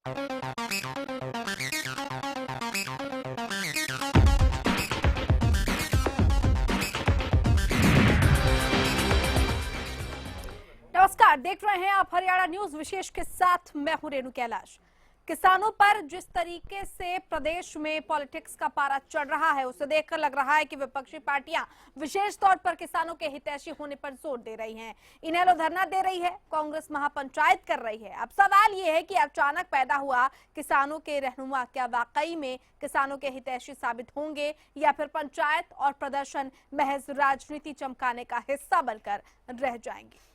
नमस्कार, देख रहे हैं आप हरियाणा न्यूज विशेष के साथ मैं हूं रेणु कैलाश। किसानों पर जिस तरीके से प्रदेश में पॉलिटिक्स का पारा चढ़ रहा है, उसे देखकर लग रहा है कि विपक्षी पार्टियां विशेष तौर पर किसानों के हितैषी होने पर जोर दे रही हैं। इनेलो धरना दे रही है, कांग्रेस महापंचायत कर रही है। अब सवाल ये है कि अचानक पैदा हुआ किसानों के रहनुमा क्या वाकई में किसानों के हितैषी साबित होंगे या फिर पंचायत और प्रदर्शन महज राजनीति चमकाने का हिस्सा बनकर रह जाएंगे।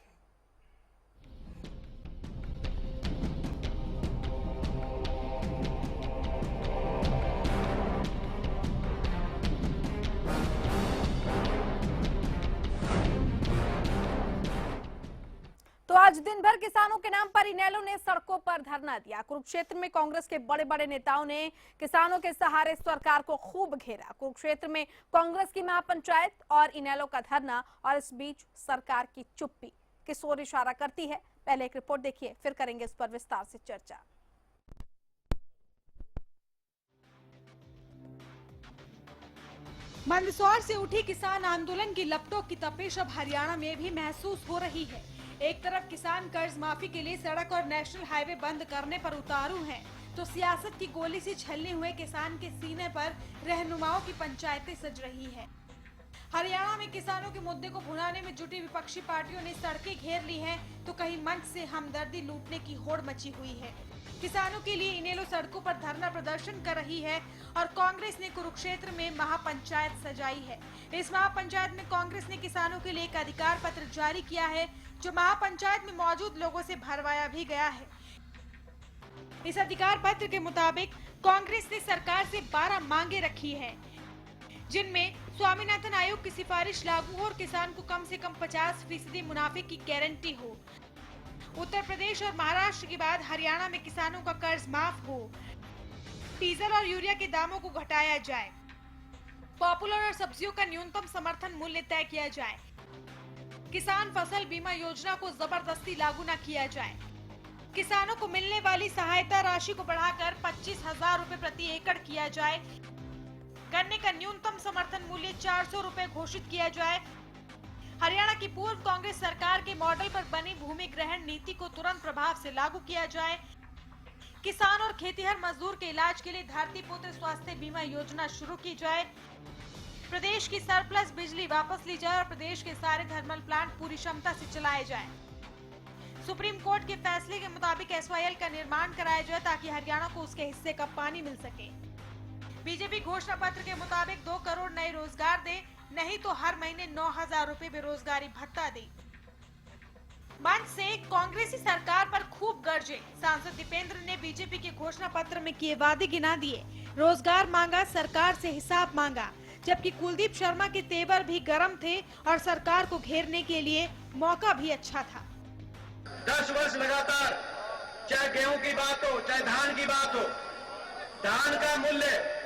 तो आज दिन भर किसानों के नाम पर इनेलो ने सड़कों पर धरना दिया। कुरुक्षेत्र में कांग्रेस के बड़े बड़े नेताओं ने किसानों के सहारे सरकार को खूब घेरा। कुरुक्षेत्र में कांग्रेस की महापंचायत और इनेलो का धरना, और इस बीच सरकार की चुप्पी किस ओर इशारा करती है। पहले एक रिपोर्ट देखिए, फिर करेंगे इस पर विस्तार से चर्चा। मंदसौर से उठी किसान आंदोलन की लपटों की तपिश अब हरियाणा में भी महसूस हो रही है। एक तरफ किसान कर्ज माफी के लिए सड़क और नेशनल हाईवे बंद करने पर उतारू हैं, तो सियासत की गोली से छलने हुए किसान के सीने पर रहनुमाओं की पंचायतें सज रही है। हरियाणा में किसानों के मुद्दे को भुनाने में जुटी विपक्षी पार्टियों ने सड़कें घेर ली हैं, तो कहीं मंच से हमदर्दी लूटने की होड़ मची हुई है। किसानों के लिए इनेलो सड़कों पर धरना प्रदर्शन कर रही है और कांग्रेस ने कुरुक्षेत्र में महापंचायत सजाई है। इस महापंचायत में कांग्रेस ने किसानों के लिए एक अधिकार पत्र जारी किया है, जो महापंचायत में मौजूद लोगों से भरवाया भी गया है। इस अधिकार पत्र के मुताबिक कांग्रेस ने सरकार से 12 मांगे रखी हैं, जिनमें स्वामीनाथन आयोग की सिफारिश लागू हो और किसान को कम से कम 50% मुनाफे की गारंटी हो। उत्तर प्रदेश और महाराष्ट्र के बाद हरियाणा में किसानों का कर्ज माफ हो। डीजल और यूरिया के दामों को घटाया जाए। पॉपुलर और सब्जियों का न्यूनतम समर्थन मूल्य तय किया जाए। किसान फसल बीमा योजना को जबरदस्ती लागू न किया जाए। किसानों को मिलने वाली सहायता राशि को बढ़ाकर 25,000 रुपए प्रति एकड़ किया जाए। गन्ने का न्यूनतम समर्थन मूल्य 400 रुपए घोषित किया जाए। हरियाणा की पूर्व कांग्रेस सरकार के मॉडल पर बनी भूमि ग्रहण नीति को तुरंत प्रभाव से लागू किया जाए। किसान और खेतीहर मजदूर के इलाज के लिए धरती पुत्र स्वास्थ्य बीमा योजना शुरू की जाए। प्रदेश की सरप्लस बिजली वापस ली जाए और प्रदेश के सारे थर्मल प्लांट पूरी क्षमता से चलाए जाएं। सुप्रीम कोर्ट के फैसले के मुताबिक SYL का निर्माण कराया जाए ताकि हरियाणा को उसके हिस्से का पानी मिल सके। बीजेपी घोषणा पत्र के मुताबिक 2 करोड़ नए रोजगार दे, नहीं तो हर महीने 9,000 रुपए बेरोजगारी भत्ता दे। मंच से कांग्रेसी सरकार पर खूब गरजे। सांसद दीपेंद्र ने बीजेपी के घोषणा पत्र में किए वादे गिना दिए। रोजगार मांगा, सरकार से हिसाब मांगा, जबकि कुलदीप शर्मा के तेवर भी गर्म थे और सरकार को घेरने के लिए मौका भी अच्छा था। 10 वर्ष लगातार, चाहे गेहूं की बात हो, चाहे धान की बात हो, धान का मूल्य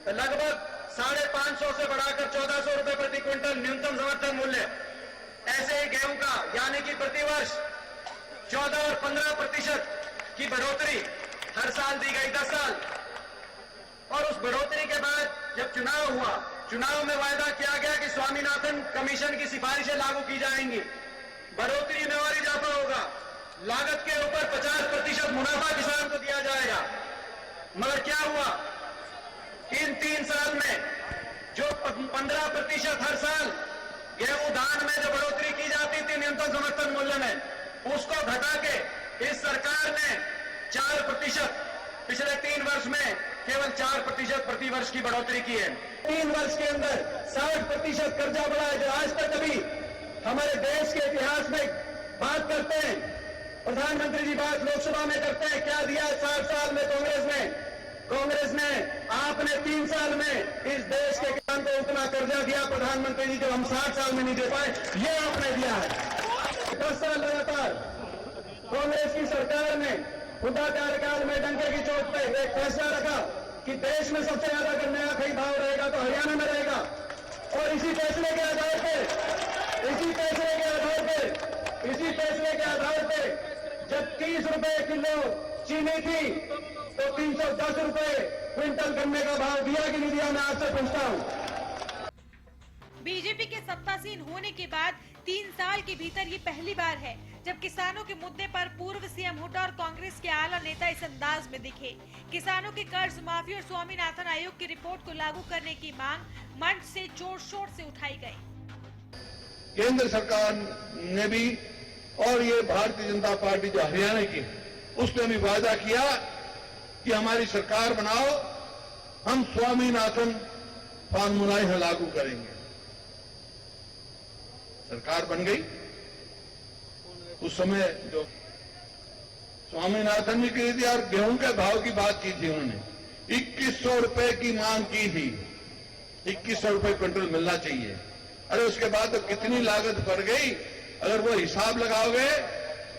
लगभग 550 से बढ़ाकर 1400 रुपए प्रति क्विंटल न्यूनतम समर्थन मूल्य। ऐसे ही गेहूं का यानी कि प्रतिवर्ष 14 और 15% की बढ़ोतरी हर साल दी गई 10 साल। और उस बढ़ोतरी के बाद जब चुनाव हुआ, चुनाव में वायदा किया गया कि स्वामीनाथन कमीशन की सिफारिशें लागू की जाएंगी, बढ़ोतरी में और इजाफा होगा, लागत के ऊपर 50% मुनाफा किसान को दिया जाएगा। मगर क्या हुआ, इन 3 साल में जो 15% हर साल गेहूं धान में जो बढ़ोतरी की जाती थी न्यूनतम समर्थन मूल्य में, उसको घटा के इस सरकार ने 4% पिछले 3 वर्ष में केवल 4% प्रति वर्ष की बढ़ोतरी की है। 3 वर्ष के अंदर 60% कर्जा बढ़ा है, जो आज तक कभी हमारे देश के इतिहास में बात करते हैं। प्रधानमंत्री जी बात लोकसभा में करते हैं, क्या दिया 60 साल में कांग्रेस ने आपने 3 साल में इस देश के किसान को उतना कर्जा दिया प्रधानमंत्री जी, जो हम 60 साल में नहीं दे पाए, ये आपने दिया है। 10 साल लगातार कांग्रेस की सरकार ने खुदा कार्यकाल में डंके की चोट पे एक फैसला रखा कि देश में सबसे ज्यादा अगर नया खरीद भाव रहेगा तो हरियाणा में रहेगा। और इसी फैसले के आधार पे जब 30 रुपए किलो चीनी थी तो 310 रुपए क्विंटल गन्ने का भाव दिया कि नहीं दिया, मैं आपसे पूछता हूं। बीजेपी के सत्तासीन होने के बाद 3 साल के भीतर ये पहली बार है जब किसानों के मुद्दे पर पूर्व सीएम हुड्डा और कांग्रेस के आला नेता इस अंदाज में दिखे। किसानों के कर्ज माफी और स्वामीनाथन आयोग की रिपोर्ट को लागू करने की मांग मंच से जोर शोर से उठाई गई। केंद्र सरकार ने भी और ये भारतीय जनता पार्टी जो हरियाणा की, उसने भी वादा किया कि हमारी सरकार बनाओ, हम स्वामीनाथन फार्मूला यहां लागू करेंगे। सरकार बन गई। उस समय जो स्वामीनाथन भी की थी और गेहूं के भाव की बात की थी, उन्होंने 2100 रुपए की मांग की थी, 2100 रुपए क्विंटल मिलना चाहिए। अरे उसके बाद तो कितनी लागत बढ़ गई, अगर वो हिसाब लगाओगे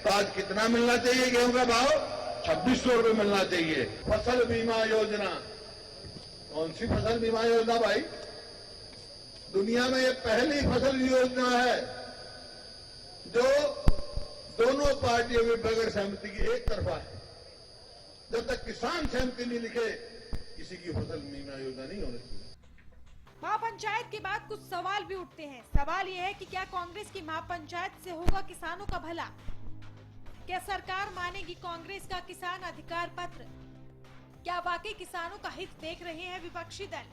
तो आज कितना मिलना चाहिए गेहूं का भाव? 2600 रुपए मिलना चाहिए। फसल बीमा योजना, कौन सी फसल बीमा योजना भाई? दुनिया में ये पहली फसल योजना है जो दोनों पार्टियों की बगैर सहमति की एक तरफा है। जब तक किसान सहमति नहीं लिखे, किसी की फसल बीमा योजना नहीं होनी चाहिए। महापंचायत के बाद कुछ सवाल भी उठते हैं। सवाल यह है कि क्या कांग्रेस की महापंचायत से होगा किसानों का भला? क्या सरकार मानेगी कांग्रेस का किसान अधिकार पत्र? क्या वाकई किसानों का हित देख रहे हैं विपक्षी दल?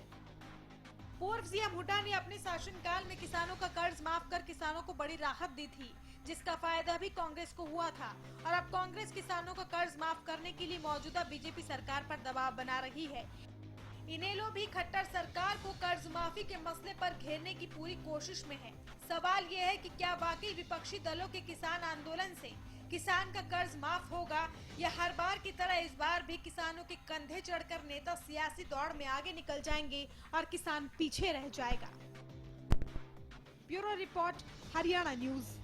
पूर्व सीएम हुड्डा ने अपने शासनकाल में किसानों का कर्ज माफ कर किसानों को बड़ी राहत दी थी, जिसका फायदा भी कांग्रेस को हुआ था। और अब कांग्रेस किसानों का कर्ज माफ करने के लिए मौजूदा बीजेपी सरकार पर दबाव बना रही है। इनेलो भी खट्टर सरकार को कर्ज माफी के मसले पर घेरने की पूरी कोशिश में है। सवाल ये है कि क्या वाकई विपक्षी दलों के किसान आंदोलन से किसान का कर्ज माफ होगा, या हर बार की तरह इस बार भी किसानों के कंधे चढ़कर नेता सियासी दौड़ में आगे निकल जाएंगे और किसान पीछे रह जाएगा। Bureau report, Haryana news.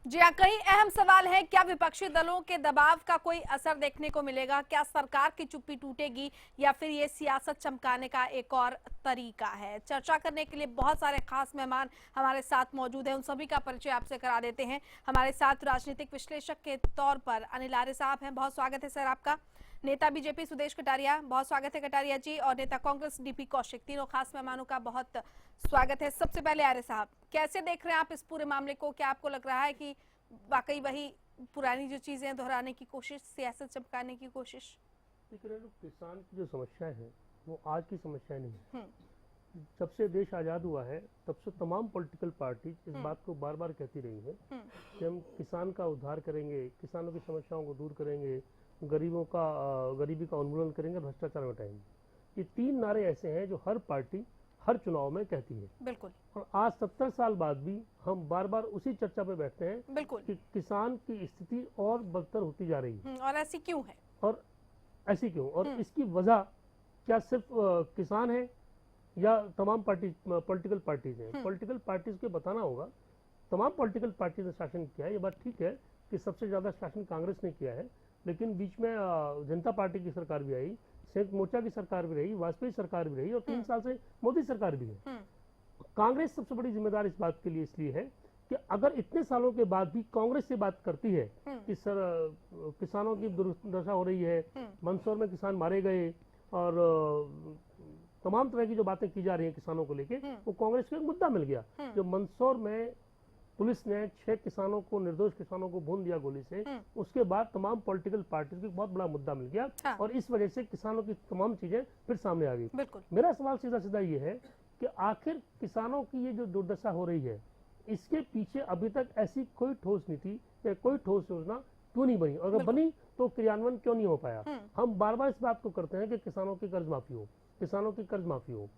जी हाँ, कई अहम सवाल है। क्या विपक्षी दलों के दबाव का कोई असर देखने को मिलेगा? क्या सरकार की चुप्पी टूटेगी या फिर ये सियासत चमकाने का एक और तरीका है? चर्चा करने के लिए बहुत सारे खास मेहमान हमारे साथ मौजूद हैं। उन सभी का परिचय आपसे करा देते हैं। हमारे साथ राजनीतिक विश्लेषक के तौर पर अनिल आर्य साहब हैं, बहुत स्वागत है सर आपका। नेता बीजेपी सुदेश कटारिया, बहुत स्वागत है कटारिया जी। और नेता कांग्रेस डीपी कौशिक, तीनों खास मेहमानों का बहुत स्वागत है। सबसे पहले आर्य साहब, कैसे देख रहे हैं आप इस पूरे मामले को? क्या आपको लग रहा है कि वाकई वही पुरानी जो चीजें दोहराने की कोशिश, सियासत चमकाने की कोशिश? किसान की जो समस्या है वो आज की समस्या नहीं है। जब से देश आजाद हुआ है तब से तमाम पॉलिटिकल पार्टी इस बात को बार बार कहती रही है कि हम किसान का उद्धार करेंगे, किसानों की समस्याओं को दूर करेंगे, गरीबी का उन्मूलन करेंगे, भ्रष्टाचार हटाएंगे। ये 3 नारे ऐसे हैं जो हर पार्टी हर चुनाव में कहती है। बिल्कुल। और आज 70 साल बाद भी हम बार बार उसी चर्चा पे बैठते हैं। बिल्कुल। कि किसान की स्थिति और बदतर होती जा रही है। और ऐसी क्यों है? और ऐसी क्यों? और इसकी वजह क्या सिर्फ किसान है या तमाम पॉलिटिकल पार्टीज हैं? पॉलिटिकल पार्टीज को बताना होगा। तमाम पॉलिटिकल पार्टीज ने शासन किया है, ये बात ठीक है कि सबसे ज्यादा शासन कांग्रेस ने किया है, लेकिन बीच में जनता पार्टी की सरकार भी आई, संयुक्त मोर्चा की सरकार भी रही, वाजपेयी सरकार भी रही और 3 साल से मोदी सरकार भी है। कांग्रेस सबसे बड़ी जिम्मेदार इस बात के लिए इसलिए है कि अगर इतने सालों के बाद भी कांग्रेस से बात करती है कि सर किसानों की दुर्दशा हो रही है, मंदसौर में किसान मारे गए और तमाम तरह की जो बातें की जा रही हैं किसानों को लेके, वो कांग्रेस को एक मुद्दा मिल गया। जो मंदसौर में पुलिस ने 6 किसानों को, निर्दोष किसानों को भून दिया गोली से, उसके बाद तमाम पॉलिटिकल पार्टी को बहुत बड़ा मुद्दा मिल गया। हाँ। और इस वजह से किसानों की तमाम चीजें फिर सामने आ गई। बिल्कुल। मेरा सवाल सीधा सीधा ये है कि आखिर किसानों की ये जो दुर्दशा हो रही है, इसके पीछे अभी तक ऐसी कोई ठोस नीति या कोई ठोस योजना क्यों नहीं बनी? अगर बनी तो क्रियान्वयन क्यों नहीं हो पाया? हम बार बार इस बात को करते हैं कि किसानों की कर्ज माफी हो, किसानों की कर्ज माफी हो।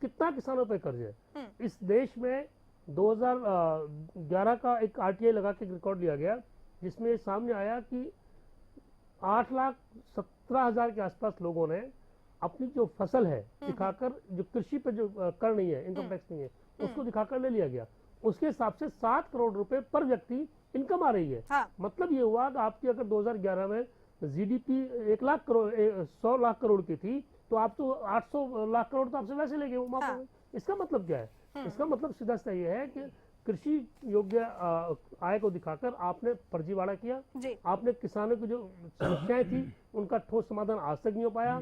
कितना किसानों पर कर्ज है? इस देश में 2011 का एक आरटीआई लगा के रिकॉर्ड लिया गया, जिसमें सामने आया कि 8,17,000 के आसपास लोगों ने अपनी जो फसल है दिखाकर, जो कृषि पे जो कर नहीं है, इनकम टैक्स नहीं है, उसको दिखाकर ले लिया गया। उसके हिसाब से 7 करोड़ रुपए पर व्यक्ति इनकम आ रही है। हाँ। मतलब ये हुआ कि आपकी अगर 2011 में जीडीपी 1 लाख करोड़ 100 लाख करोड़ की थी, तो आप तो 800 लाख करोड़ तो आपसे वैसे ले गए। हाँ। इसका मतलब क्या है? इसका मतलब सीधा सा ये है कि कृषि योग्य आय को दिखाकर आपने फर्जीवाड़ा किया। जी। आपने किसानों की जो समस्याएं थी उनका ठोस समाधान आज तक नहीं हो पाया।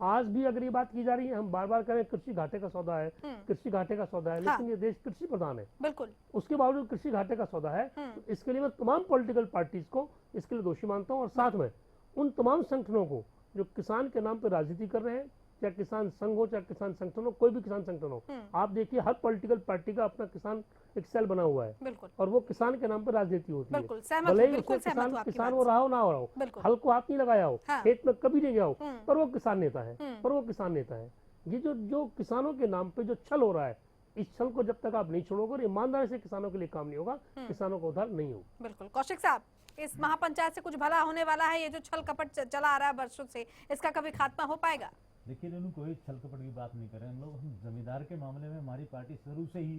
आज भी अगर ये बात की जा रही है, हम बार बार करें कृषि घाटे का सौदा है, कृषि घाटे का सौदा है, लेकिन ये देश कृषि प्रधान है, बिल्कुल, उसके बावजूद कृषि घाटे का सौदा है। तो इसके लिए मैं तमाम पॉलिटिकल पार्टीज को इसके लिए दोषी मानता हूँ, और साथ में उन तमाम संगठनों को जो किसान के नाम पर राजनीति कर रहे हैं, चाहे किसान संघ हो, चाहे किसान संगठन हो, कोई भी किसान संगठन हो। आप देखिए हर पॉलिटिकल पार्टी का अपना किसान एक सेल बना हुआ है, बिल्कुल, और वो किसान के नाम पर राजनीति होती है। बिल्कुल, सहमत भले हूं, ही बिल्कुल उसको सहमत हूं किसान आपकी किसान बात वो रहा हो ना हो रहा हो, बिल्कुल। हल को हाथ नहीं लगाया हो, हाँ। खेत में कभी नहीं गया हो, पर वो किसान नेता है, पर वो किसान नेता है। ये जो किसानों के नाम पे जो छल हो रहा है, इस छल को जब तक आप नहीं छोड़ोगे और ईमानदारी से किसानों के लिए काम नहीं होगा, किसानों को उधार नहीं होगा। बिल्कुल। कौशिक साहब, इस महापंचायत से कुछ भला होने वाला है? ये जो छल कपट चला आ रहा है वर्षों से, इसका कभी खात्मा हो पाएगा? देखिए रेनू, कोई छल कपट की बात नहीं कर रहे हम लोग। हम जमींदार के मामले में हमारी पार्टी शुरू से ही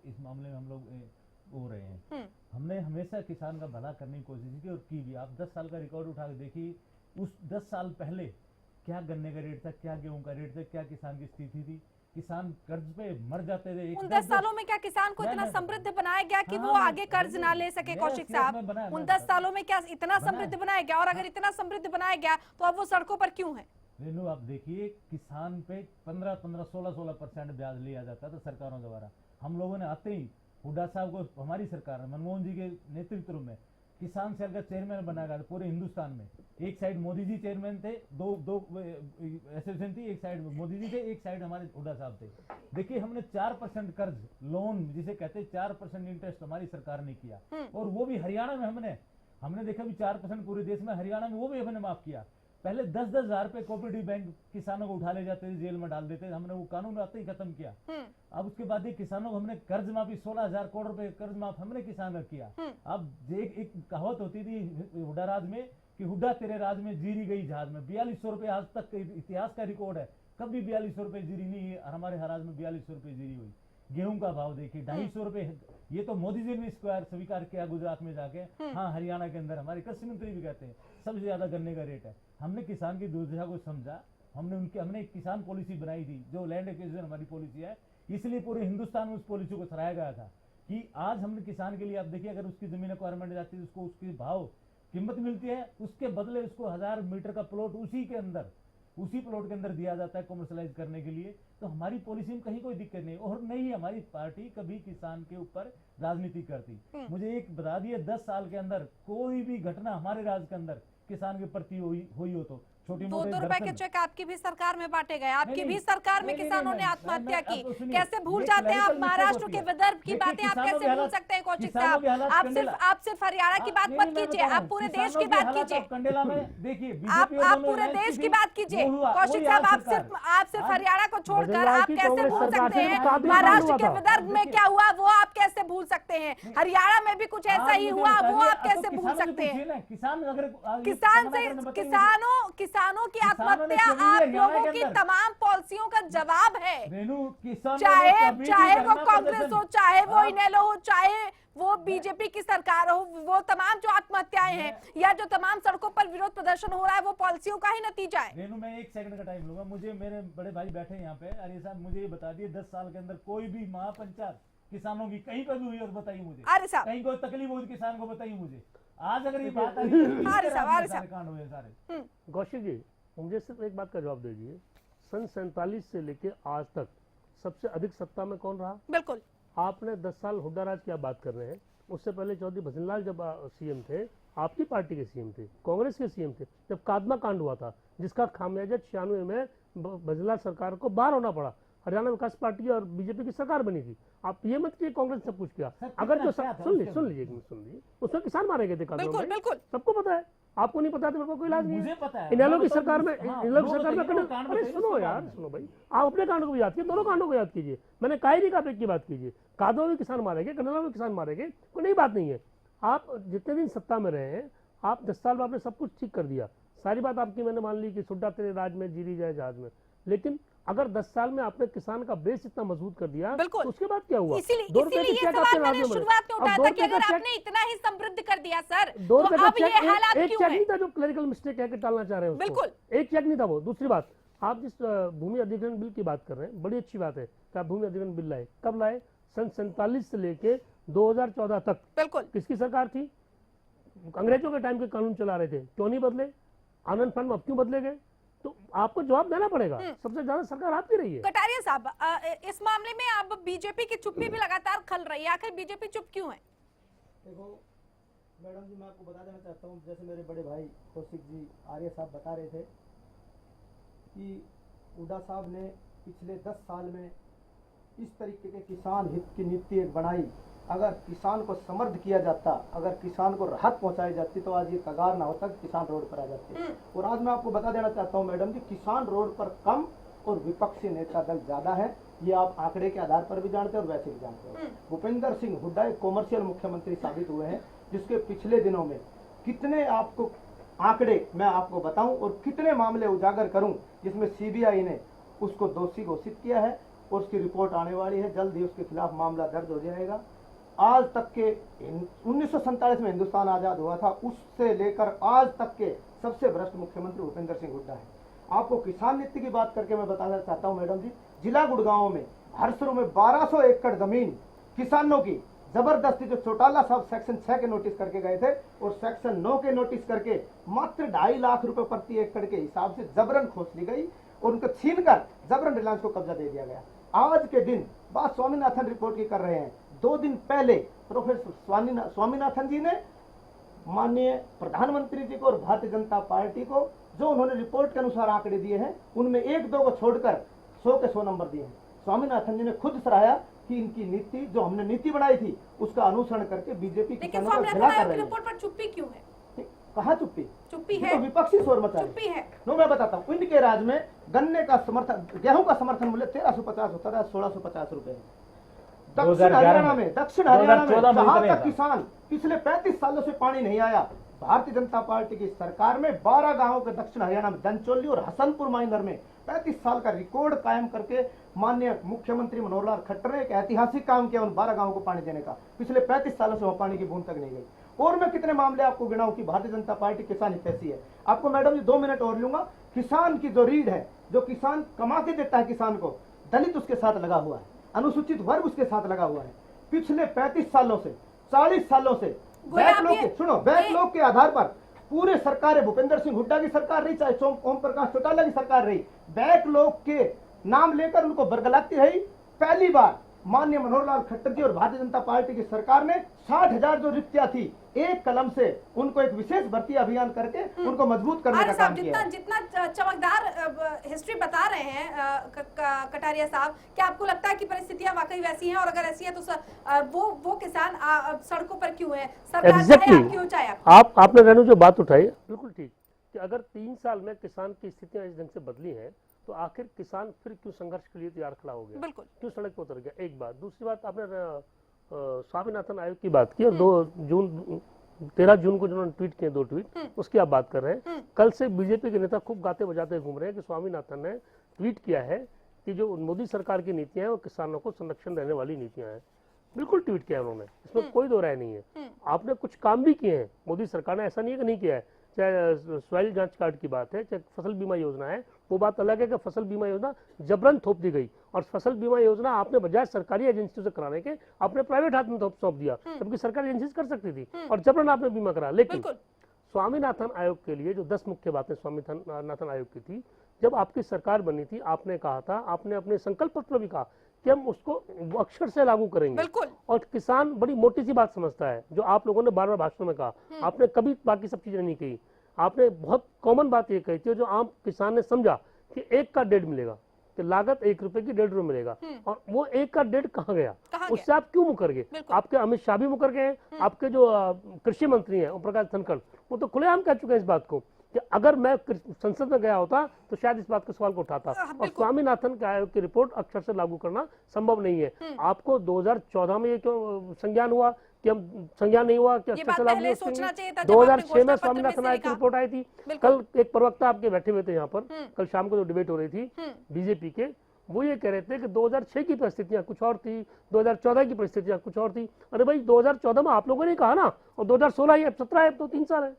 इस मामले में हम लोग हो रहे हैं। हमने हमेशा किसान का भला करने की कोशिश की और की भी। आप 10 साल का रिकॉर्ड उठा के देखिए, उस 10 साल पहले क्या गन्ने का रेट था, क्या गेहूं का रेट था, क्या किसान की स्थिति थी। किसान कर्ज पे मर जाते थे। उन 10 सालों में क्या किसान को इतना समृद्ध बनाया गया कि वो आगे कर्ज ना ले सके? कौशिक साहब, उन 10 सालों में क्या इतना समृद्ध बनाया गया? और अगर इतना समृद्ध बनाया गया तो अब वो सड़कों पर क्यों है? रेनू, आप देखिए, किसान पे 15-15, 16% ब्याज लिया जाता था सरकारों द्वारा। हम लोगों ने आते ही हुड्डा साहब को, हमारी सरकार ने मनमोहन जी के नेतृत्व में किसान सेल का चेयरमैन बनाया गया पूरे हिंदुस्तान में। एक साइड मोदी जी चेयरमैन थे, दो एसोसिएशन थी, एक साइड मोदी जी थे, एक साइड हमारे हुड्डा साहब थे। देखिए, हमने 4% कर्ज लोन जिसे कहते हैं 4% इंटरेस्ट हमारी सरकार ने किया, और वो भी हरियाणा में हमने देखा भी 4% पूरे देश में, हरियाणा में वो भी हमने माफ किया। पहले 10-10 हजार रुपए कोऑपरेटिव बैंक किसानों को उठा ले जाते थे, जेल में डाल देते थे। हमने वो कानून आते ही खत्म किया। अब उसके बाद ये किसानों को हमने कर्ज माफी 16,000 करोड़ रुपए कर्ज माफ हमने किसानों को किया। अब एक कहावत होती थी हुड्डा राज में कि हुड्डा तेरे राज में जीरी गई जहाज में। 4200 रुपए आज तक इतिहास का रिकॉर्ड है, कभी 4200 रुपए जीरी नहीं है। हमारे हराज में 4200 रुपए जीरी हुई। गेहूं का भाव देखिए 250 रुपए, ये तो मोदी जी ने स्क्वायर स्वीकार किया गुजरात में जाके। हाँ, हरियाणा के अंदर हमारे कृषि मंत्री भी कहते हैं सबसे ज्यादा गन्ने का रेट है। हमने किसान की दुर्दशा को समझा, हमने एक किसान पॉलिसी बनाई थी जो लैंड एक्विजिशन हमारी पॉलिसी है, इसलिए पूरे हिंदुस्तान में उस पॉलिसी को सराहा गया था कि आज हमने किसान के लिए, आप देखिए, अगर उसकी जमीन एक्वायरमेंट जाती है, उसको उसकी भाव कीमत मिलती है, उसके बदले उसको 1000 मीटर का प्लॉट उसी प्लॉट के अंदर दिया जाता है कमर्शलाइज करने के लिए। तो हमारी पॉलिसी में कहीं कोई दिक्कत नहीं, और नहीं हमारी पार्टी कभी किसान के ऊपर राजनीति करती। मुझे एक बता दिए, 10 साल के अंदर कोई भी घटना हमारे राज्य के अंदर किसान के प्रति हुई हो तो छोटी मोटी 2 रुपए के चेक आपकी भी सरकार में बांटे गए, आपकी भी सरकार में किसानों ने आत्महत्या की। कैसे भूल जाते हैं आप महाराष्ट्र के विदर्भ की बातें? आप कैसे भूल सकते हैं कौशिक साहब? आप सिर्फ हरियाणा की बात मत कीजिए, आप पूरे देश की बात कीजिए। कंडेला में देखिए, आप पूरे देश की बात कीजिए। कौशिक साहब, आप सिर्फ हरियाणा को छोड़कर आप कैसे भूल सकते हैं महाराष्ट्र के विदर्भ में क्या हुआ? वो आप कैसे भूल सकते हैं? हरियाणा में भी कुछ ऐसा ही हुआ, वो आप कैसे भूल सकते हैं? किसानों की आत्महत्या आप लोगों की तमाम पॉलिसियों का जवाब है। चाहे वो कांग्रेस हो, चाहे वो इनेलो हो, चाहे वो बीजेपी की सरकार हो, वो तमाम जो आत्महत्याएं हैं या जो तमाम सड़कों पर विरोध प्रदर्शन हो रहा है, वो पॉलिसियों का ही नतीजा है। रेनू, मैं 1 सेकंड का टाइम लूंगा। मुझे मेरे बड़े भाई बैठे हैं यहाँ पे, अरे साहब मुझे ये बता दिए 10 साल के अंदर कोई भी महापंचायत किसानों की कहीं पर भी हुई और बताइए मुझे। अरे साहब, कहीं कोई तकलीफ हुई किसान को बताइए मुझे। आज अगर ये बात आ रही है कांड हुए सारे। कौशिक जी, मुझे सिर्फ एक बात का जवाब दीजिए, सन 47 से लेके आज तक सबसे अधिक सत्ता में कौन रहा? बिल्कुल, आपने 10 साल हुड्डा राज की आप बात कर रहे हैं। उससे पहले चौधरी भजनलाल जब सीएम थे, आपकी पार्टी के सीएम थे, कांग्रेस के सीएम थे, जब कादमा कांड हुआ था जिसका खामियाजा 96 में भजनलाल सरकार को बाहर होना पड़ा, हरियाणा विकास पार्टी और बीजेपी की सरकार बनी थी। आप ये मत कि कांग्रेस सब कुछ किया। अगर जो सुन लीजिए, उसमें किसान मारे गए थे कादमा में, सबको पता है। आपको नहीं पता तो मेरे को कोई इलाज नहीं है। इनेलो की सरकार में अरे सुनो यार, सुनो भाई, आप अपने कांड को भी याद कीजिए, दोनों कांडों को याद कीजिए। मैंने कहा ही नहीं कहा की बात कीजिए। कादो में किसान मारे गए, कन्नौज में किसान मारे गए, कोई नई बात नहीं है। आप जितने दिन सत्ता में रहे हैं, आप 10 साल में आपने सब कुछ ठीक कर दिया। सारी बात आपकी मैंने मान ली कि सुड्डा तेरे राज में जीरी जाए जहाज में, लेकिन अगर 10 साल में आपने किसान का बेस इतना मजबूत कर दिया तो उसके बाद क्या हुआ? इसीलिए ये सवाल मैंने शुरुआत में उठाया था कि अगर आपने इतना ही समृद्ध कर दिया सर, तो अब ये हालात क्यों हैं? एक चेक नहीं था जो क्लरिकल मिस्टेक है कि टालना चाह रहे हैं, बिल्कुल एक चेक नहीं था वो। दूसरी बात, आप जिस भूमि अधिग्रहण बिल की बात कर रहे हैं, बड़ी अच्छी बात है कि आप भूमि अधिग्रहण बिल लाए। कब लाए? सन 47 से लेके 2014 तक बिल्कुल किसकी सरकार थी? अंग्रेजों के टाइम के कानून चला रहे थे, क्यों नहीं बदले? आनंद फंड अब क्यों बदले गए? तो आपको जवाब देना पड़ेगा। सबसे ज्यादा सरकार आपकी रही है। कटारिया साहब, इस मामले में अब बीजेपी की चुप्पी भी लगातार खल रही है, आखिर बीजेपी चुप क्यों है? देखो मैडम जी, मैं आपको बता देना चाहता हूँ, जैसे मेरे बड़े भाई कौशिक जी आर्य साहब बता रहे थे कि हुड्डा साहब ने पिछले 10 साल में इस तरीके के किसान हित की नीति एक बनाई। अगर किसान को समृद्ध किया जाता, अगर किसान को राहत पहुंचाई जाती, तो आज ये कगार ना होता कि किसान रोड पर आ जाते। और आज मैं आपको बता देना चाहता हूँ मैडम जी, किसान रोड पर कम और विपक्षी नेता दल ज्यादा है। ये आप आंकड़े के आधार पर भी जानते हैं और वैसे भी जानते हैं। भूपेंद्र सिंह हुड्डा एक कॉमर्शियल मुख्यमंत्री साबित हुए हैं, जिसके पिछले दिनों में कितने आपको आंकड़े मैं आपको बताऊं और कितने मामले उजागर करूं जिसमें सीबीआई ने उसको दोषी घोषित किया है और उसकी रिपोर्ट आने वाली है। जल्द ही उसके खिलाफ मामला दर्ज हो जाएगा। आज तक के 1947 में हिंदुस्तान आजाद हुआ था, उससे लेकर आज तक के सबसे भ्रष्ट मुख्यमंत्री भूपेंद्र सिंह हुड्डा है। आपको किसान नीति की बात करके मैं बताना चाहता हूं मैडम जी, जिला गुड़गांव में हर शुरू में 1200 एकड़ जमीन किसानों की जबरदस्ती, जो चौटाला साहब सेक्शन 6 के नोटिस करके गए थे और सेक्शन 9 के नोटिस करके मात्र 2.5 लाख रुपए प्रति एकड़ के हिसाब से जबरन खोस ली गई और उनको छीनकर जबरन रिलायंस को कब्जा दे दिया गया। आज के दिन बात स्वामीनाथन रिपोर्ट की कर रहे हैं। 2 दिन पहले प्रोफेसर स्वामीनाथन जी ने माननीय प्रधानमंत्री जी को और भारतीय जनता पार्टी को जो उन्होंने रिपोर्ट के अनुसार आंकड़े दिए हैं, उनमें 1-2 को छोड़कर 100 के 100 नंबर दिए हैं। स्वामीनाथन जी ने खुद सराहा कि इनकी नीति, जो हमने नीति बनाई थी, उसका अनुसरण करके बीजेपी किसानों का भला कर रही है। रिपोर्ट पर चुप्पी क्यों है? कहा चुप्पी? चुप्पी ये है, तो विपक्षी शोर मचा चुप्पी है। नो, मैं बताता हूँ। इनके राज में गन्ने का समर्थन, गेहूं का समर्थन मूल्य 1350 होता था, 1650 रुपए। दक्षिण हरियाणा में जहां तक किसान पिछले 35 सालों से पानी नहीं आया, भारतीय जनता पार्टी की सरकार में 12 गांवों के दक्षिण हरियाणा में धनचोली और हसनपुर माइनर में 35 साल का रिकॉर्ड कायम करके माननीय मुख्यमंत्री मनोहर लाल खट्टर ने एक ऐतिहासिक काम किया उन 12 गांवों को पानी देने का। पिछले 35 सालों से वहां पानी की बूंद तक नहीं गई। और मैं कितने मामले आपको गिनाऊं कि भारतीय जनता पार्टी किसान हितैषी है। आपको मैडम जी 2 मिनट और लूंगा। किसान की जो रीढ़ है, जो किसान कमा के देता है किसान को, दलित उसके साथ लगा हुआ है, अनुसूचित वर्ग उसके साथ लगा हुआ है। पिछले 35 सालों से 40 सालों से बैकलॉग के आधार पर पूरे सरकारें, भूपेंद्र सिंह हुड्डा की सरकार रही, चाहे ओम प्रकाश चौटाला की सरकार रही, बैकलॉग के नाम लेकर उनको बरगलाती रही। पहली बार माननीय मनोहर लाल खट्टर जी और भारतीय जनता पार्टी की सरकार ने 60,000 जो रिक्तियां थी, एक कलम से उनको एक विशेष भर्ती अभियान करके उनको मजबूत करने का काम किया। जितना चमकदार हिस्ट्री बता रहे हैं कटारिया साहब, क्या आपको लगता है कि परिस्थितियां वाकई वैसी हैं? और अगर ऐसी है तो वो किसान सड़कों पर क्यों है? सरकार क्यों चाहे? आपने रेणु जो बात उठाई बिल्कुल ठीक, कि अगर 3 साल में किसान की स्थितियां इस ढंग से बदली हैं, तो आखिर किसान फिर क्यों संघर्ष के लिए तैयार खड़ा हो गया? बिल्कुल, क्यों सड़क पर उतर गया? एक बात। दूसरी बात, आपने स्वामीनाथन आयोग की बात की और 13 जून को जिन्होंने ट्वीट किए 2 ट्वीट, उसकी आप बात कर रहे हैं। कल से बीजेपी के नेता खूब गाते बजाते घूम रहे हैं कि स्वामीनाथन ने ट्वीट किया है कि जो मोदी सरकार की नीतियां हैं वो किसानों को संरक्षण देने वाली नीतियां हैं। बिल्कुल ट्वीट किया उन्होंने, इसमें कोई दो राय नहीं है। आपने कुछ काम भी किए हैं, मोदी सरकार ने, ऐसा नहीं है कि नहीं किया है। चाहे सॉइल जांच कार्ड की बात है, चाहे फसल बीमा योजना है, वो बात अलग है कि फसल बीमा योजना जबरन थोप दी गई और फसल बीमा योजना आपने बजाय सरकारी एजेंसियों से कराने के अपने प्राइवेट हाथ में सौंप दिया, जबकि सरकारी एजेंसी कर सकती थी और जबरन आपने बीमा करा। लेकिन स्वामीनाथन आयोग के लिए जो 10 मुख्य बातें स्वामीनाथन आयोग की थी, जब आपकी सरकार बनी थी, आपने कहा था, आपने अपने संकल्प पत्र में भी कहा कि हम उसको अक्षर से लागू करेंगे। और किसान बड़ी मोटी सी बात समझता है, जो आप लोगों ने बार बार भाषण में कहा, आपने कभी बाकी सब चीजें नहीं कही। आपने बहुत कॉमन बात ये कही थी, जो आम किसान ने समझा कि 1 का 1.5 मिलेगा, कि लागत 1 रुपए की 1.5 रुपए मिलेगा। और वो 1 का 1.5 कहाँ गया? उससे आप क्यों मुकर गए? आपके अमित शाह भी मुकर गए, आपके जो कृषि मंत्री हैं ओम प्रकाश धनखड़, वो तो खुलेआम कह चुके हैं इस बात को कि अगर मैं संसद में गया होता तो शायद इस बात के सवाल को उठाता। और स्वामीनाथन के आयोग की रिपोर्ट अक्षर से लागू करना संभव नहीं है। आपको 2014 में ये क्यों संज्ञान हुआ कि हम संज्ञान नहीं हुआ कि अक्षर से लागू? 2006 में स्वामीनाथन आयोग की रिपोर्ट आई थी। कल एक प्रवक्ता आपके बैठे हुए थे यहाँ पर, कल शाम को जो डिबेट हो रही थी बीजेपी के, वो ये कह रहे थे कि 2006 की परिस्थितियां कुछ और थी, 2014 की परिस्थितियां कुछ और थी। अरे भाई 2014 में आप लोगों ने कहा ना, और 2016 है, 17 है, तो 3 साल है,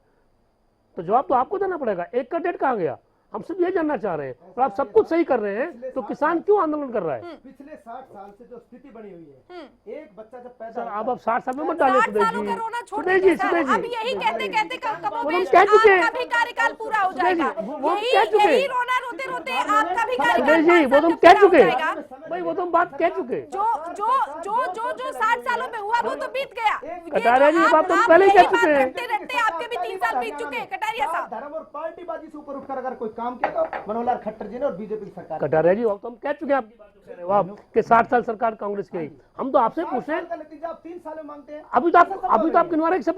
तो जवाब तो आपको देना पड़ेगा। 1 का 1.5 कहाँ गया? हम सिर्फ ये जानना चाह रहे हैं। और आप सब कुछ सही कर रहे हैं तो किसान क्यों आंदोलन कर रहा है? पिछले 60 साल से जो स्थिति बनी हुई है, एक बच्चा जब पैदा सर होता अब है, 60 साल में मत डालिए 60 सुदेश सालों का जी। रोना छोड़ सुदेश दीजिए जी, सर। सुदेश अब जी, यही कहते कहते कमोबेश कह चुके हैं। आपका भी कार्यकाल पूरा हो सुदेश जी, जाएगा। वो हम कह चुके हैं। यही रोना रोते रोते आपका भी कार्यकाल सुदेश जी, 5 वो साल तो हम में कह पूरा हो चुके जाएगा। हैं भाई, वो तो हम बात कह चुके हैं। जो 60 सालों में हुआ वो तो बीत गया। कटारिया जी, ये बात तो हम आप पहले ही यही कह चुके बात हैं। रटते रटते आपके भी 3 साल बीत चुके हैं कटारिया साहब। धर्म और पार्टीबाजी से ऊपर उठकर अगर कोई काम किया तो मनोहर खट्टर जी ने और बीजेपी की सरकार ने। कटारिया जी, अब तो हम कह चुके हैं आपकी बात जो कह रहे हो आप कि 60 साल सरकार कांग्रेस की रही। हम तो आपसे पूछ रहे हैं, का नतीजा आप 3 साल में मांगते हैं। अभी तो आप गिनवा रहे हैं सब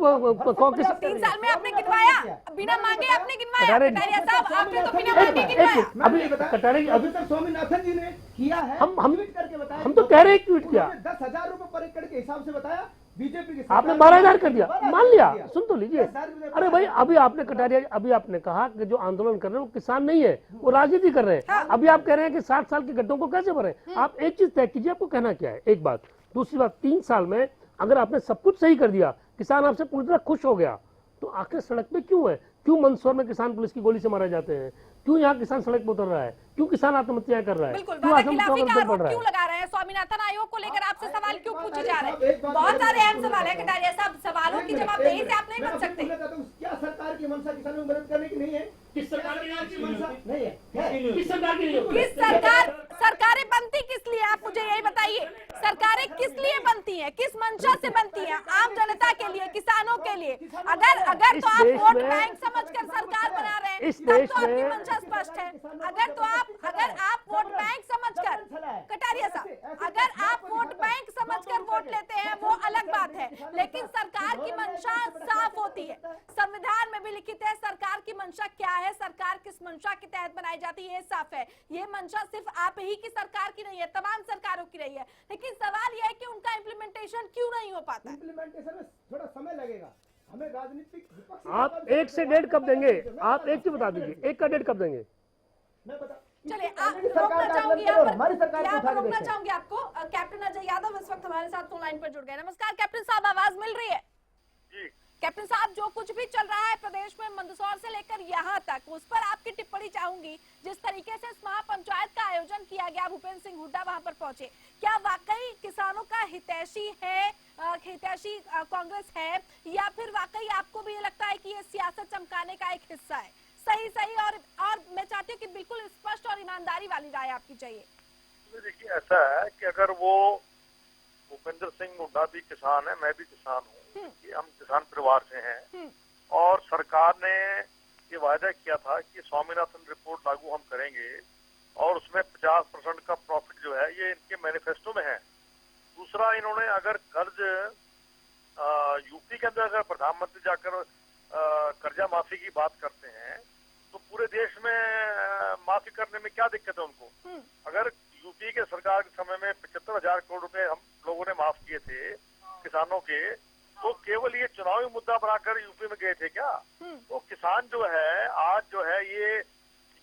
कांग्रेस। 3 साल में आपने गिनवाया, बिना मांगे आपने गिनवाया। कटारिया जी, कटारिया साहब आपने तो बिना मांगे गिनवाया। अभी कटारिया जी, अभी तक स्वामीनाथन जी ने किया है, हम ट्वीट करके बताया। हम तो कह रहे हैं ट्वीट किया, 10,000 रुपए पर एकड़ के हिसाब से बताया। बीजेपी की आपने 12,000 कर दिया, मान लिया। सुन तो लीजिए, अरे भाई अभी आपने कटारिया, अभी आपने कहा कि जो आंदोलन कर रहे हैं वो किसान नहीं है, वो राजनीति कर रहे हैं। अभी आप कह रहे हैं कि 60 साल के गड्ढों को कैसे भरे? आप एक चीज तय कीजिए, आपको कहना क्या है, एक बात। दूसरी बात, 3 साल में अगर आपने सब कुछ सही कर दिया, किसान आपसे पूरी तरह खुश हो गया, तो आखिर सड़क पे क्यों है? क्यों मंदसौर में किसान पुलिस की गोली से मारे जाते हैं? क्यों यहाँ किसान सड़क पर उतर रहा है? क्यों किसान आत्महत्याएं कर रहा है? बिल्कुल, क्यों वादाखिलाफी का आत्महत्या आरोप बढ़ रहा क्यों है? लगा रहे हैं? स्वामीनाथन आयोग को लेकर आपसे सवाल क्यों पूछे जा रहे हैं? बहुत सारे अहम सवाल है कटारिया साहब, सवालों की जवाबदेही से आप नहीं बच सकते। क्या सरकार की मंशा किसानों की मदद करने की नहीं है? किस सरकार की मंशा नहीं है? किस सरकार की नहीं? किस सरकारें बनती किस लिए? आप मुझे यही बताइए, सरकारें किस लिए बनती हैं, किस मंशा से बनती हैं? आम जनता के लिए, किसानों के लिए। अगर तो आप वोट बैंक समझकर सरकार बना रहे हैं, तब तो आपकी मंशा स्पष्ट है। अगर आप वोट बैंक समझकर, कटारिया साहब, अगर आप वोट बैंक समझकर वोट लेते हैं वो अलग बात है, लेकिन सरकार की मंशा साफ होती है। संविधान में भी लिखित है सरकार की मंशा क्या है, सरकार किस मंशा के तहत बनाई जाती है, ये साफ है। ये मंशा सिर्फ आप ही की सरकार की नहीं है, तमाम सरकारों की रही है। लेकिन सवाल यह है कि उनका इम्प्लीमेंटेशन क्यों नहीं हो पाता? इम्प्लीमेंटेशन में थोड़ा समय लगेगा। हमें राजनीतिक विपक्ष आप 1 से 1.5 कब देंगे? आप एक चीज बता दीजिए, 1 का 1.5 कब देंगे? मैं बता चलिए, आप रोकना चाहूंगी यहाँ पर रोकना चाहूंगी आपको। कैप्टन अजय यादव इस वक्त हमारे साथ फोन लाइन पर जुड़ गए। नमस्कार कैप्टन साहब, आवाज मिल रही है? कैप्टन साहब, जो कुछ भी चल रहा है प्रदेश में मंदसौर से लेकर यहाँ तक, उस पर आपकी टिप्पणी चाहूंगी। जिस तरीके से इस महापंचायत का आयोजन किया गया, भूपेंद्र सिंह हुड्डा वहां पर पहुंचे, क्या वाकई किसानों का हितैषी है, हितैषी कांग्रेस है, या फिर वाकई आपको भी ये लगता है कि ये सियासत चमकाने का एक हिस्सा है? सही और मैं चाहती हूँ कि बिल्कुल स्पष्ट और ईमानदारी वाली राय आपकी चाहिए। देखिए, ऐसा है कि अगर वो भूपेंद्र सिंह हुड्डा भी किसान है, मैं भी किसान हूँ, हम किसान परिवार से हैं, और सरकार ने ये वायदा किया था कि स्वामीनाथन रिपोर्ट लागू हम करेंगे और उसमें 50% का प्रॉफिट जो है ये इनके मैनिफेस्टो में है। दूसरा, इन्होंने अगर कर्ज यूपी के अंदर अगर प्रधानमंत्री जाकर कर्जा माफी की बात करते हैं तो पूरे देश में माफी करने में क्या दिक्कत है उनको? अगर यूपी के सरकार के समय में 75,000 करोड़ रुपए हम लोगों ने माफ किए थे किसानों के, तो केवल ये चुनावी मुद्दा बनाकर यूपी में गए थे क्या? तो किसान जो है आज जो है ये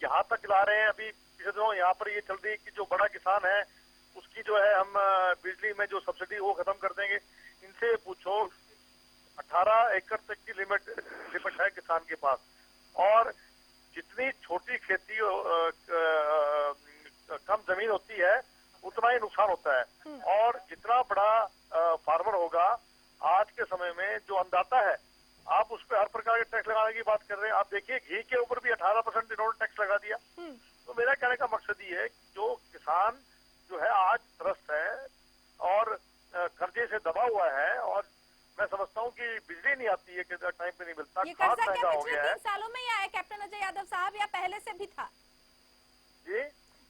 यहाँ तक ला रहे हैं। अभी पिछले दिनों यहाँ पर ये चल रही है कि जो बड़ा किसान है उसकी जो है हम बिजली में जो सब्सिडी वो खत्म कर देंगे। इनसे पूछो, 18 एकड़ तक की लिमिट है किसान के पास, और जितनी छोटी खेती कम जमीन होती है उतना ही नुकसान होता है। और जितना बड़ा फार्मर होगा आज के समय में, जो अन्नदाता है, आप उस पर हर प्रकार के टैक्स लगाने की बात कर रहे हैं। आप देखिए, घी के ऊपर भी 18% इन्होंने टैक्स लगा दिया। तो मेरा कहने का मकसद ये है कि जो किसान जो है आज त्रस्त है और कर्जे से दबा हुआ है, और मैं समझता हूँ कि बिजली नहीं आती है, टाइम पे नहीं मिलता, खाद महंगा हो गया है। 3 सालों में ही आया कैप्टन अजय यादव साहब, या पहले से भी था? जी,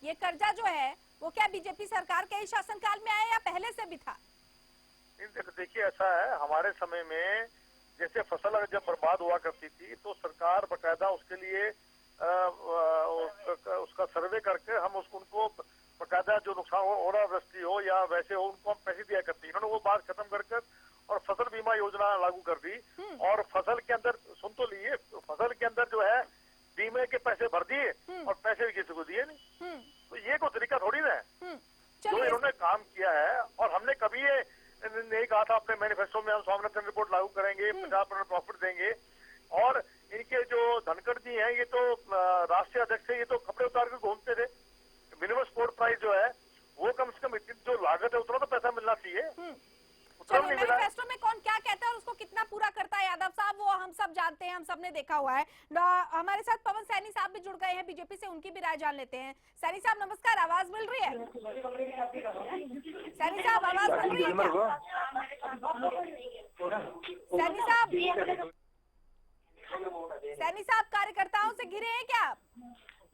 ये कर्जा जो है वो क्या बीजेपी सरकार के ही शासनकाल में आया या पहले से भी था? देखिए, ऐसा है, हमारे समय में जैसे फसल अगर जब बर्बाद हुआ करती थी तो सरकार बकायदा उसके लिए उसका सर्वे करके हम उनको बकायदा जो नुकसान हो, ओलावृष्टि हो या वैसे हो, उनको हम पैसे दिया करती। इन्होंने वो बात खत्म कर और फसल बीमा योजना लागू कर दी, और फसल के अंदर, सुन तो लिए, फसल के अंदर जो है बीमे के पैसे भर दिए और पैसे भी किसी को दिए नहीं। तो ये कोई तरीका थोड़ी ना है जो इन्होंने काम किया है। और हमने कभी ये नहीं कहा था अपने मैनिफेस्टो में हम स्वामीनाथन रिपोर्ट लागू करेंगे, 50% प्रॉफिट देंगे। और इनके जो धनखड़ जी हैं, ये तो राष्ट्रीय अध्यक्ष से हम सबने देखा हुआ है। हमारे साथ पवन सैनी साहब भी जुड़ गए हैं बीजेपी से, उनकी भी राय जान लेते हैं। सैनी साहब नमस्कार, आवाज मिल रही है? सैनी साहब आवाज मिल रही है क्या? सैनी साहब कार्यकर्ताओं से घिरे हैं क्या आप?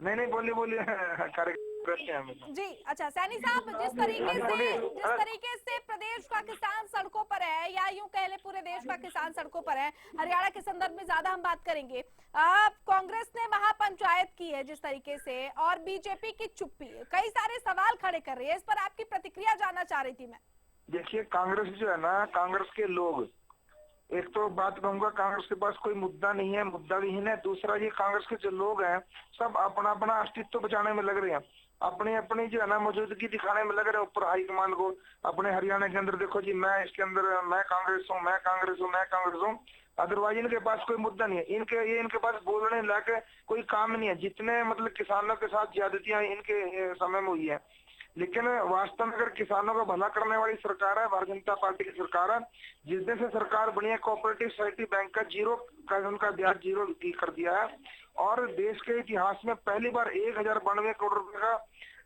नहीं बोलिए कार्यकर्ता हैं जी अच्छा। सैनी साहब, जिस तरीके से प्रदेश का किसान सड़कों पर है, या यूं कह ले पूरे देश का किसान सड़कों पर है, हरियाणा के संदर्भ में ज्यादा हम बात करेंगे। कांग्रेस ने महापंचायत की है जिस तरीके से, और बीजेपी की चुप्पी है, कई सारे सवाल खड़े कर रही है। इस पर आपकी प्रतिक्रिया जानना चाह रही थी मैं। देखिए, कांग्रेस जो है ना, कांग्रेस के लोग, एक तो बात कहूंगा, कांग्रेस के पास कोई मुद्दा नहीं है, मुद्दा विहीन है। दूसरा, ये कांग्रेस के जो लोग हैं सब अपना अपना अस्तित्व बचाने में लग रहे हैं, अपनी अपनी जो है ना मौजूदगी दिखाने में लग रहे हैं ऊपर हाईकमान को। अपने हरियाणा के अंदर देखो जी, मैं इसके अंदर मैं कांग्रेस हूँ। अदरवाइज इनके पास कोई मुद्दा नहीं है। इनके पास बोलने लायक कोई काम नहीं है। जितने मतलब किसानों के साथ ज्यादतियां इनके समय में हुई है, लेकिन वास्तव में अगर किसानों का भला करने वाली सरकार है, भारतीय जनता पार्टी की सरकार है। जिस दिन से सरकार बनी है, कोऑपरेटिव सोसाइटी बैंक का उनका ब्याज 0 कर दिया है, और देश के इतिहास में पहली बार 1092 करोड़ रुपए का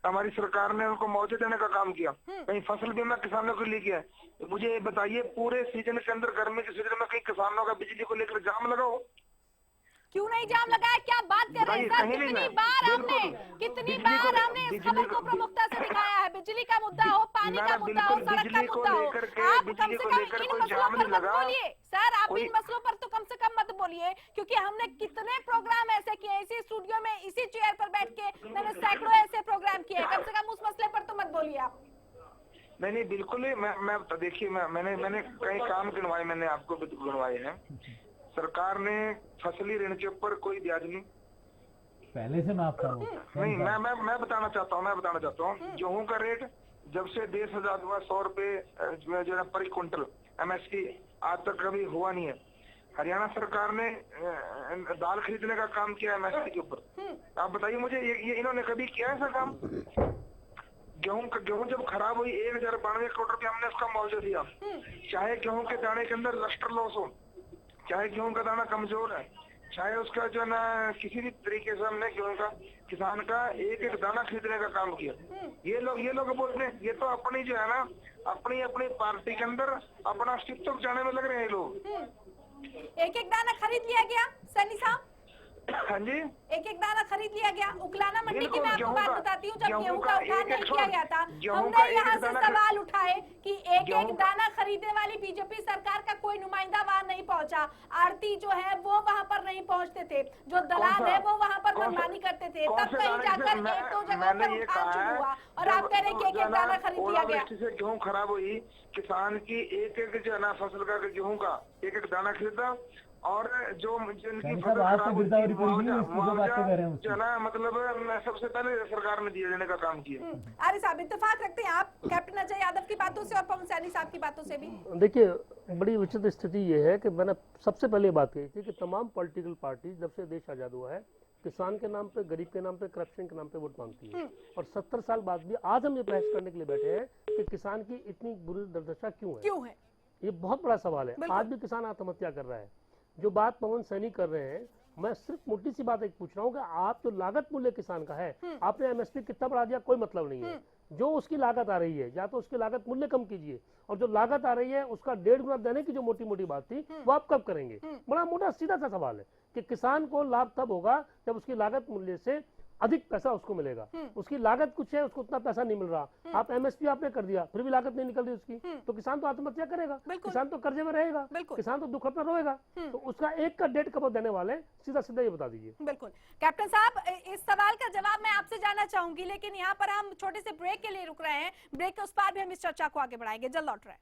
हमारी सरकार ने उनको मुआवजा देने का काम किया। कहीं फसल बीमा किसानों के लिए किया। मुझे ये बताइए, पूरे सीजन के अंदर, गर्मी के सीजन में कहीं किसानों का बिजली को लेकर जाम लगाओ? क्यों नहीं जाम लगाया? क्या बात कर रहे हैं सर? कितनी बार हमने इस खबर को प्रमुखता से दिखाया है। बिजली का मुद्दा हो, पानी का मुद्दा हो, सड़क का मुद्दा हो, आप कम से कम इन मसलों पर मत बोलिए सर। आप इन मसलों पर तो कम से कम मत बोलिए, क्योंकि हमने कितने प्रोग्राम ऐसे किए इसी स्टूडियो में, इसी चेयर पर बैठ के मैंने सैकड़ों ऐसे प्रोग्राम किए। कम से कम उस मसले पर तो मत बोलिए आप। नहीं बिल्कुल ही। मैं देखिए, मैंने कई काम गिनवाए, मैंने आपको गिनवाए हैं। सरकार ने फसली ऋण के ऊपर कोई ब्याज नहीं पहले से माफ करो। नहीं, मैं बताना चाहता हूँ। गेहूं का रेट जब से देश आजाद हुआ 100 रुपए जो है पर क्विंटल MSP आज तक कभी हुआ नहीं है। हरियाणा सरकार ने दाल खरीदने का काम किया MSP के ऊपर। आप बताइए मुझे, ये इन्होंने कभी किया ऐसा काम? गेहूं जब खराब हुई 1092 करोड़ रुपए हमने उसका मुआवजा दिया। चाहे गेहूं के दाने के अंदर लस्टर लॉस हो, चाहे गेहूं का दाना कमजोर है, चाहे उसका जो है ना किसी भी तरीके से हमने गेहूं का किसान का एक दाना खरीदने का काम किया। ये लोग बोलते हैं, ये तो अपनी जो है ना अपनी पार्टी के अंदर अपना अस्तित्व बचाने में लग रहे हैं ये लोग। एक दाना खरीद लिया गया सैनी साहब। हाँ जी, एक दाना खरीद लिया गया। उकलाना मंडी की मैं आपको बात बताती हूँ, जब गेहूं का उठान नहीं किया गया था, हमने यहाँ से सवाल उठाए कि एक दाना खरीदने वाली बीजेपी सरकार का कोई नुमाइंदा वहाँ नहीं पहुँचा। आड़ती जो है वो वहाँ पर नहीं पहुँचते थे, जो दलाल है वो वहाँ पर मनमानी करते थे। तब कहीं जाकर एक दो जगह पर उठान शुरू हुआ, और आप कह रहे हैं कि एक दाना खरीद लिया गया। गेहूं खराब हुई, किसान की एक जो है ना फसल का गेहूं का एक दाना खरीदा, और जो जिनकी फसल खराब हुई जो ना मतलब सबसे पहले सरकार ने दिए देने का काम किया। अरे साहब, इत्तेफाक रखते हैं आप कैप्टन अजय यादव की बातों से और पवन सैनी साहब की बातों से भी? देखिए, बड़ी विचित्र स्थिति ये है कि मैंने सबसे पहले बात कही थी कि तमाम पॉलिटिकल पार्टी जब से देश आजाद हुआ है, किसान के नाम पे, गरीब के नाम पे, करप्शन के नाम पे वोट मांगती है। और 70 साल बाद भी आज हम ये बहस करने के लिए बैठे हैं कि किसान की इतनी बुरी दुर्दशा क्यों है। ये बहुत बड़ा सवाल है। आज भी किसान आत्महत्या कर रहा है। जो बात पवन सैनी कर रहे हैं, मैं सिर्फ मोटी सी बात एक पूछ रहा हूँ कि आप जो लागत मूल्य किसान का है, आपने MSP कितना बढ़ा दिया, कोई मतलब नहीं है। जो उसकी लागत आ रही है, या तो उसकी लागत मूल्य कम कीजिए, और जो लागत आ रही है उसका 1.5 गुना देने की जो मोटी मोटी बात थी वो आप कब करेंगे? बड़ा मोटा सीधा सा सवाल है कि किसान को लाभ तब होगा जब उसकी लागत मूल्य से अधिक पैसा उसको मिलेगा। उसकी लागत कुछ है, उसको उतना पैसा नहीं मिल रहा। आप MSP आपने कर दिया, फिर भी लागत नहीं निकल रही उसकी, तो किसान तो आत्महत्या करेगा, किसान तो कर्जे में रहेगा, किसान तो दुख में रोएगा। तो उसका एक का 1.5 कब देने वाले, सीधा सीधा ये बता दीजिए। बिल्कुल कैप्टन साहब, इस सवाल का जवाब मैं आपसे जानना चाहूंगी, लेकिन यहाँ पर हम छोटे से ब्रेक के लिए रुक रहे हैं। ब्रेक के उस पार भी हम इस चर्चा को आगे बढ़ाएंगे, जल्द लौट रहे हैं।